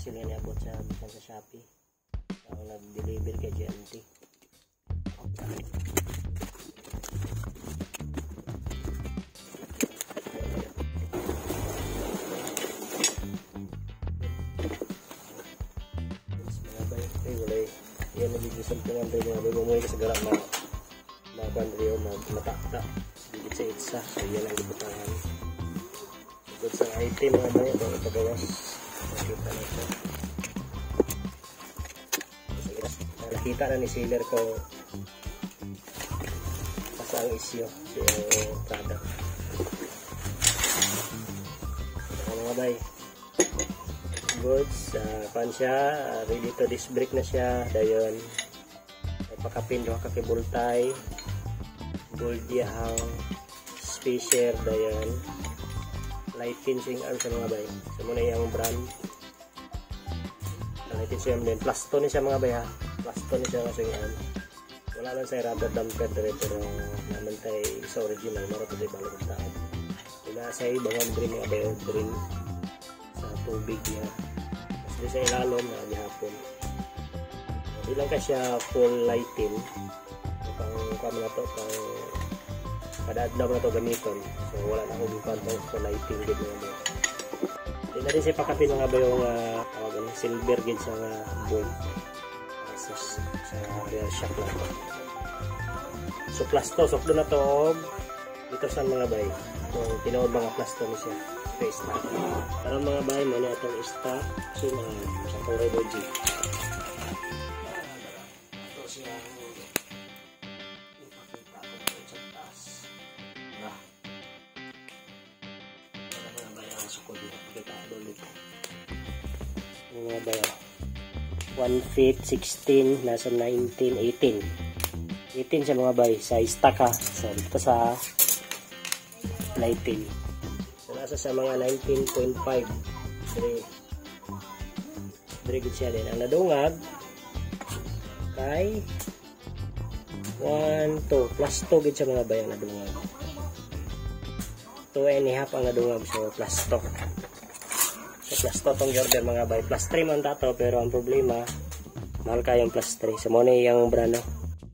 parcel yan abot sa bisan sa Shopee. Ang nag-deliver kay GNT. Yan nabibisan ko ng mga bumuhay ka sa garap na makandriyo, matakta digit sa itsa. So yan ang ibutangan good sa item mga bayo itong ipagawas. Nakita na ito, nakita na ni seller ko basta ang isyo so product mga bayo goods, pan siya, ready to disc brake na siya. Dayon ay pakapin doha ka kibultay, gold diyahang spacer, dayon lighting swing arm sa mga bay. So muna yung brand lighting swing arm din, plasto ni siya mga bay ha, plasto ni siya swing arm. Wala lang sa rubber damper dire pero naman tayo sa original maro to di balog taon. Ina sa ibang dream mga bay, dream sa tubig niya. Kasi sa ilalom na gihapon. Hindi lang ka siya full lighting. Pang kamo na to, pang padaadlaw na to gamiton. So wala na akong gikan to full lighting gid mga. Hindi na din siya pakapin mga bayong silver gid sa bolt. Sa rear shock lang. So plasto, sok doon na to dito sa mga bay. So tinuod mga plasto ni siya. Face na. Para mga bahay mo na itong stock so sa Korea Doji. Ito siya ipakita ko sa taas. Para mga bahay ang sukod dito. Pakita ko ulit. Mga bahay 1 feet 16 nasa 19 18 sa mga bahay sa stock ha. So dito sa lighting nasa sa mga 19.5 very good siya din. Ang nadungag kay 1, 2 plus 2 good siya mga bayang nadungag 2.5 ang nadungag so plus 2 so plus 2 tong Jordan mga bay plus 3 man tato pero ang problema mahal kayong plus 3 so muna yung brand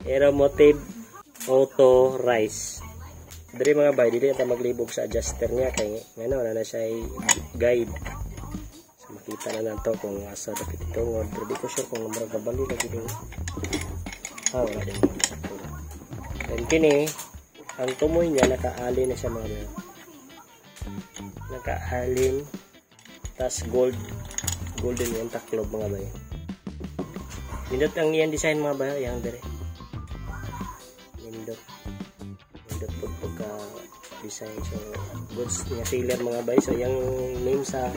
Aeromotive Auto Rise. Dari mga bay, dili natin maglibog sa adjuster niya kay ano na siya guide. So makita na nato kung asa dapat ito ngod. Pero di ko sure kung magabali lagi din. Wala din. And kini ang tumoy niya nakaalin na siya mga bay. Nakaalin tas golden yung taklob mga bay. Nindot ang iyan design mga bay, yang dire. Nindot pagka design so goods niya sealer mga bay. So yung name sa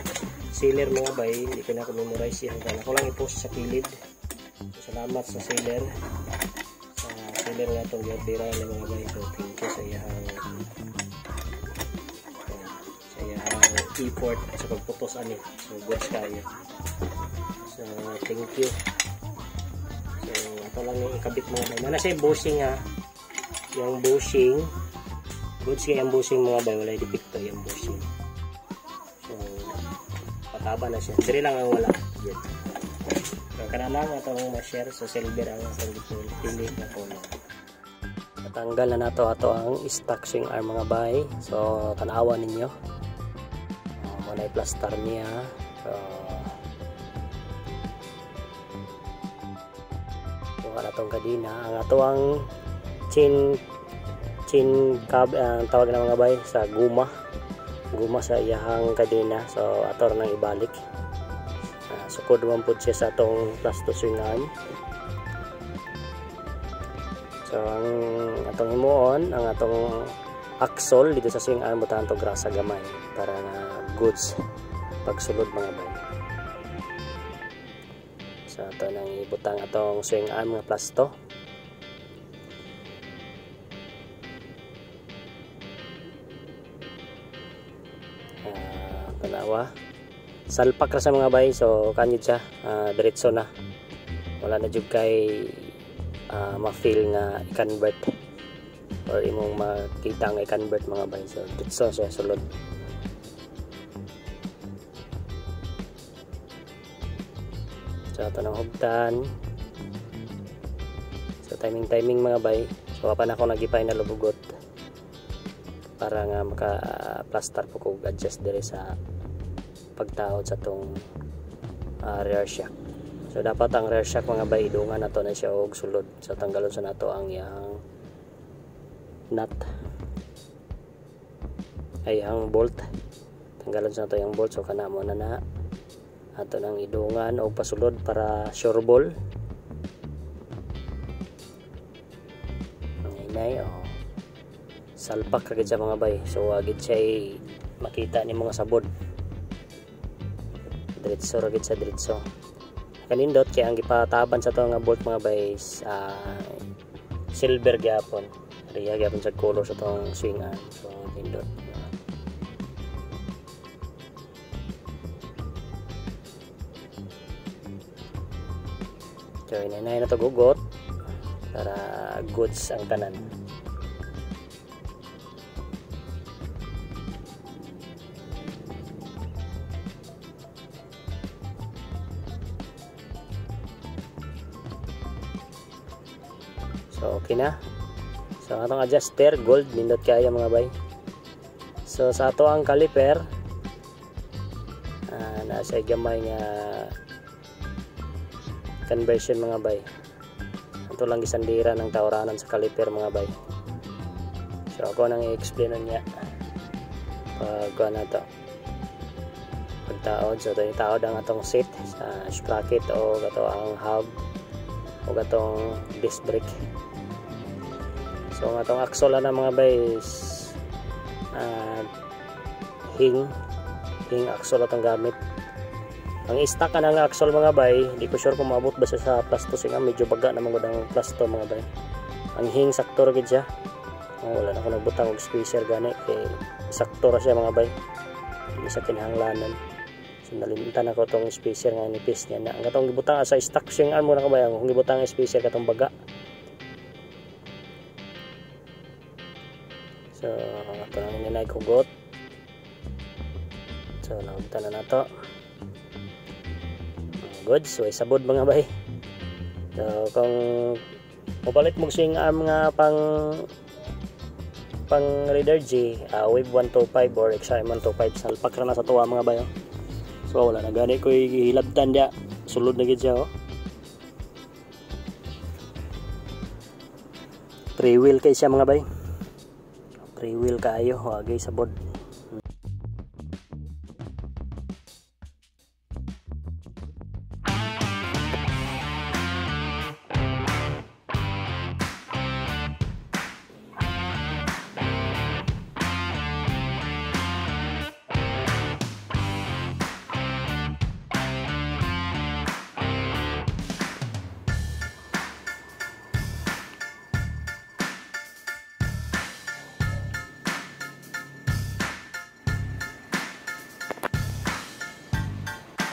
sealer mga bay hindi ko na memorize yan ako lang i-post sa kilid. So, salamat sa sealer nga itong yardira ng mga bay. So thank you sa iyang effort sa pagputos ani. So goods kayo. So thank you. So ito lang yung ikabit mga bay. Mana siya bushing ha. Yung bushing goods kaya yung bushing mga bay wala depekto yung bushing so pataba na siya diri lang ang wala yun. So kana lang atong ma-share sa silver ang atong pili na color. Natanggal na nato ato ang stock swing arm mga bay so tanawa ninyo muna i-plaster niya so kung atong kadina ang ato ang chain cab ang tawag ng mga bay sa guma sa iyahang kadena so ator nang ibalik sukod man pud siya sa atong plasto swing arm so ang atong himuon ang atong axle dito sa swing arm butahan to grasa gamay para na goods pagsulod mga bay so ato nang ibutang atong swing arm nga plasto. Tanawa salpak ra sa mga bay so kanyud siya diretso na wala na jud kay ma-feel nga i-convert or imong makita nga i-convert mga bay so diretso siya sulod ato ng hugtan. So timing mga bay. So apan ako nagipay na lubugot para nga maka-plaster po ko adjust dire sa pagtaod sa tong rear shock. So dapat ang rear shock mga bay idungan nato na siya og sulod. So tanggalon sa nato ang yang nut ay ang bolt. Tanggalon sa nato yung bolt. So kana mo na ato nang idungan o pasulod para sure ball. Inay salpak kagid sa mga bay. So agid siya makita ni mga sabod. Diretso ra gid sa diretso. Kanindot kay ang gipataban sa to nga bolt mga bay silver gyapon. Riya gyapon sa color sa tong swing arm. So nindot. So inay na to gugot para goods ang tanan. So okay na. So atong adjuster gold nindot kaya mga bay. So sa ato ang caliper nasa gamay nga conversion mga bay. Ito lang gisandira ng tawranan sa caliper mga bay. So ako nang i-explain niya pag ano to pagtaod. So ito yung taod ang atong seat sa sprocket o gato ang hub o gatong disc brake. So ang atong axle na mga bay hing axle atong gamit. Ang stock ka ng axle mga bay, hindi ko sure kung maabot ba siya sa plus 2 nga medyo baga naman ko ng plus 2 mga bay. Ang hing sakto ra gid siya. Wala na ko nagbutang og spacer gani sakto ra siya mga bay. Hindi sa kinahanglanan. So nalimtan ako tong spacer nga nipis niya na. Ang katong gibutang sa stock swing arm mo na kabay kung gibutang ang spacer katong baga. So ato nang ninay kugot. So naunta na nato. Good, so isabod mga bay. So kung mapalit mo swing arm nga pang Raider G, Wave 125 or XRM 125 salpak ra na sa tuwa mga bay. So wala na gani ko hilabtan dia. Sulod na gid siya oh. 3 wheel kay siya mga bay. 3 wheel kaayo, wagay sabod.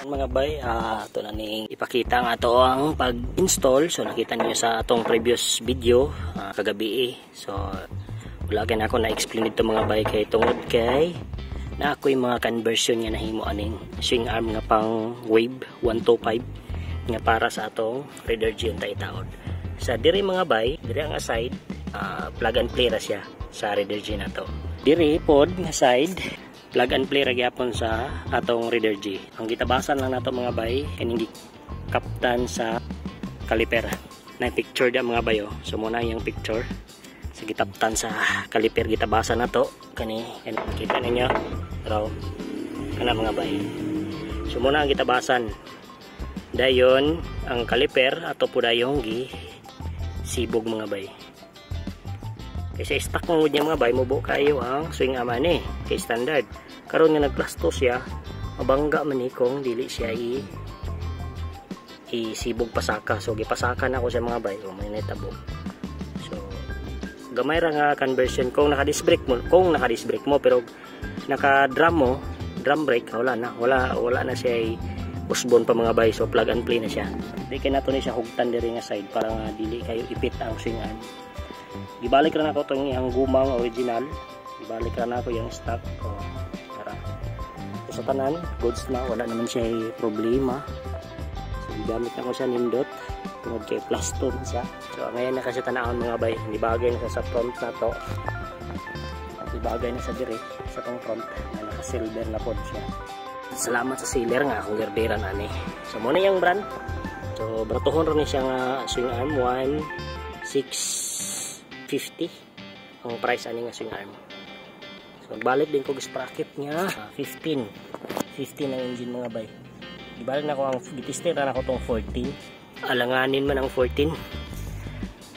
Mga bay, ito na ning ipakita nga ato ang pag-install. So nakita niyo sa atong previous video kagabi So wala kay na ako na-explain dito mga bay kay tungod kay na ako yung mga conversion nga nahimo aning swing arm nga pang Wave 125 nga para sa atong Raider G untay taod. Sa diri mga bay, diri ang side plug and play ra siya sa Raider G na to. Diri pod nga side plug and play ra gyapon sa atong Raider G. Ang gitabasan lang nato mga bay kining kaptan sa caliper. Na picture dia mga bayo. So muna yung picture sa gitaptan sa caliper gitabasan nato kani kita ninyo raw kana mga bay. So muna ang gitabasan. Dayon ang caliper ato po dayong gi sibog mga bay. Kasi stock mo niya mga bay mubo kayo ang swing arm ani kay standard. Karon nga nagplasto siya, mabangga man ni kung dili siya isibog pasaka. So gipasaka na ako sa mga bay, may netabo. So gamay ra nga conversion kung naka-disc brake mo, pero naka-drum mo, drum brake wala na siya usbon pa mga bay. So plug and play na siya. Di kay nato ni siya hugtan diri nga side para nga dili kayo ipit ang swingan. Gibalik ra na ko tong iyang gumang original. Gibalik ra na ko yung stock ko. Sa tanan, goods na, wala naman siya problema. So gamit na ko siya nindot tungod kay plaston siya. So ngayon na kasi tanawon mga bay, nibagay na siya sa front na to at ibagay na sa diri sa tong front na naka silver na pod siya. Salamat sa sealer nga akong garderan ani. So muna yung brand. So bratuhon ron ni siya nga swing arm 1,650 ang price ani nga swing arm. So balik din ko sprocket niya 15 ang engine mga bay. Ibalik na ko ang gitester na ako tong 14. Alanganin man ang 14.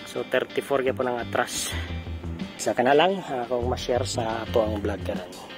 So 34 kaya po nang atras. Sa kana lang akong ma-share sa ato ang vlog karon.